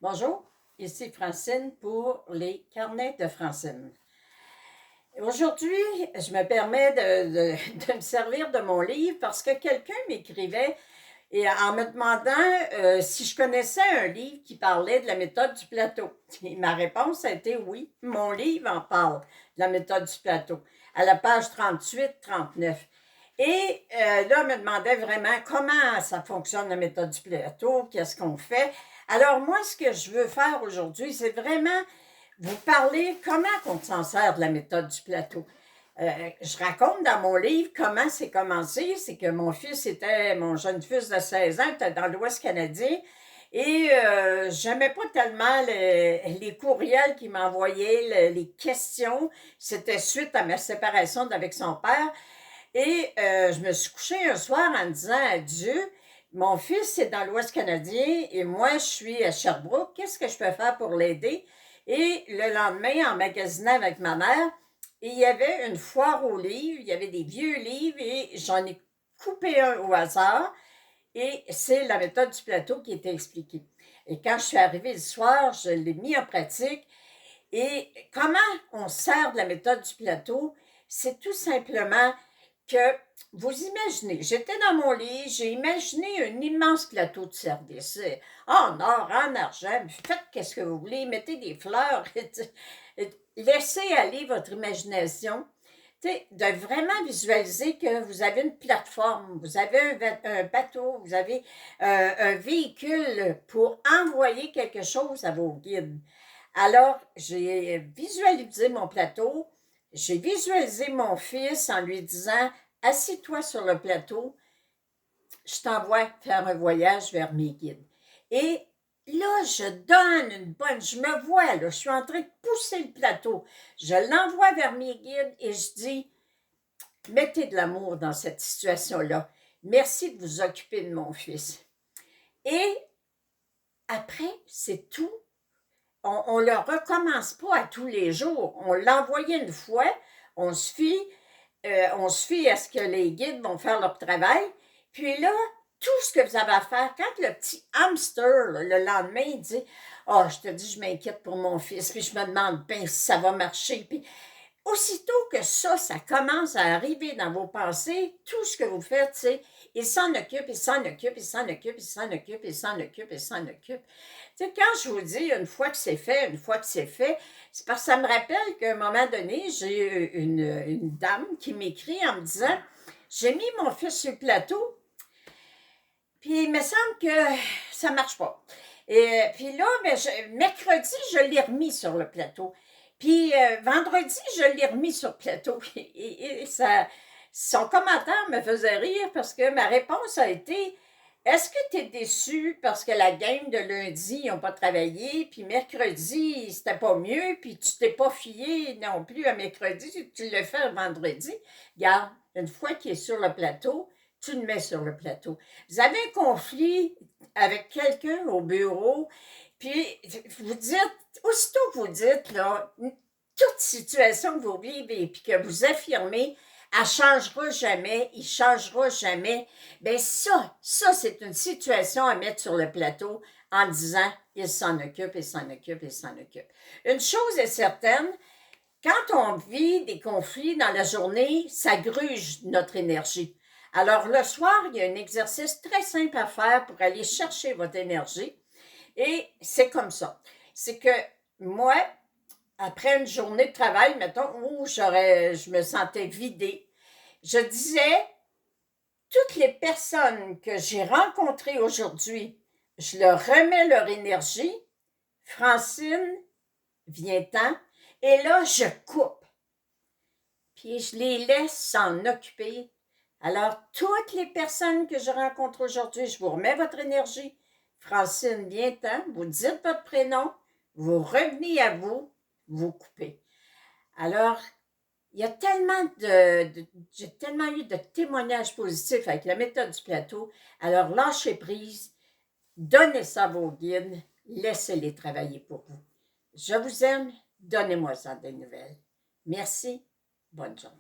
Bonjour, ici Francine pour les carnets de Francine. Aujourd'hui, je me permets de me servir de mon livre parce que quelqu'un m'écrivait et en me demandant si je connaissais un livre qui parlait de la méthode du plateau. Et ma réponse a été oui, mon livre en parle de la méthode du plateau, à la page 38-39. Et là, on me demandait vraiment comment ça fonctionne la méthode du plateau, qu'est-ce qu'on fait. Alors moi, ce que je veux faire aujourd'hui, c'est vraiment vous parler comment on s'en sert de la méthode du plateau. Je raconte dans mon livre comment c'est commencé. C'est que mon jeune fils de 16 ans, était dans l'Ouest canadien. Et j'aimais pas tellement les courriels qu'il m'envoyait, les questions. C'était suite à ma séparation avec son père. Et je me suis couchée un soir en me disant adieu. Mon fils est dans l'Ouest canadien et moi, je suis à Sherbrooke. Qu'est-ce que je peux faire pour l'aider? Et le lendemain, en magasinant avec ma mère, il y avait une foire aux livres, il y avait des vieux livres et j'en ai coupé un au hasard et c'est la méthode du plateau qui était expliquée. Et quand je suis arrivée le soir, je l'ai mis en pratique. Et comment on sert de la méthode du plateau? C'est tout simplement que vous imaginez, j'étais dans mon lit, j'ai imaginé un immense plateau de service, en or, en argent, faites qu'est-ce que vous voulez, mettez des fleurs, laissez aller votre imagination, de vraiment visualiser que vous avez une plateforme, vous avez un bateau, vous avez un véhicule pour envoyer quelque chose à vos guides. Alors, j'ai visualisé mon plateau, j'ai visualisé mon fils en lui disant « Assis-toi sur le plateau, je t'envoie faire un voyage vers mes guides. » Et là, je me vois, là, je suis en train de pousser le plateau. Je l'envoie vers mes guides et je dis « Mettez de l'amour dans cette situation-là. Merci de vous occuper de mon fils. » Et après, c'est tout. On ne le recommence pas à tous les jours. On l'a envoyé une fois, on se fie à ce que les guides vont faire leur travail. Puis là, tout ce que vous avez à faire, quand le petit hamster, là, le lendemain, il dit « Ah, oh, je te dis, je m'inquiète pour mon fils, puis je me demande bien si ça va marcher. » Puis aussitôt que ça commence à arriver dans vos pensées, tout ce que vous faites, c'est il s'en occupe, il s'en occupe, il s'en occupe, il s'en occupe, il s'en occupe, il s'en occupe. Tu sais, quand je vous dis une fois que c'est fait, c'est parce que ça me rappelle qu'à un moment donné, j'ai une dame qui m'écrit en me disant « J'ai mis mon fils sur le plateau, puis il me semble que ça ne marche pas. » Et puis là, mercredi, je l'ai remis sur le plateau. Puis vendredi, je l'ai remis sur le plateau. Et son commentaire me faisait rire parce que ma réponse a été « Est-ce que tu es déçu parce que la game de lundi, ils n'ont pas travaillé, puis mercredi, c'était pas mieux, puis tu t'es pas fié non plus à mercredi, tu le fais vendredi? Regarde, une fois qu'il est sur le plateau, tu le mets sur le plateau. Vous avez un conflit avec quelqu'un au bureau, puis vous dites, aussitôt que vous dites, là, toute situation que vous vivez, puis que vous affirmez, elle ne changera jamais, il ne changera jamais, bien ça, c'est une situation à mettre sur le plateau en disant, il s'en occupe, il s'en occupe, il s'en occupe. Une chose est certaine, quand on vit des conflits dans la journée, ça gruge notre énergie. Alors, le soir, il y a un exercice très simple à faire pour aller chercher votre énergie. Et c'est comme ça. C'est que moi, après une journée de travail, mettons, où je me sentais vidée, je disais, toutes les personnes que j'ai rencontrées aujourd'hui, je leur remets leur énergie. Francine, viens-t'en. Et là, je coupe. Puis je les laisse s'en occuper. Alors, toutes les personnes que je rencontre aujourd'hui, je vous remets votre énergie. Francine, viens-t'en, vous dites votre prénom, vous revenez à vous, vous coupez. Alors, il y a j'ai tellement eu de témoignages positifs avec la méthode du plateau. Alors, lâchez prise, donnez ça à vos guides, laissez-les travailler pour vous. Je vous aime, donnez-moi ça des nouvelles. Merci, bonne journée.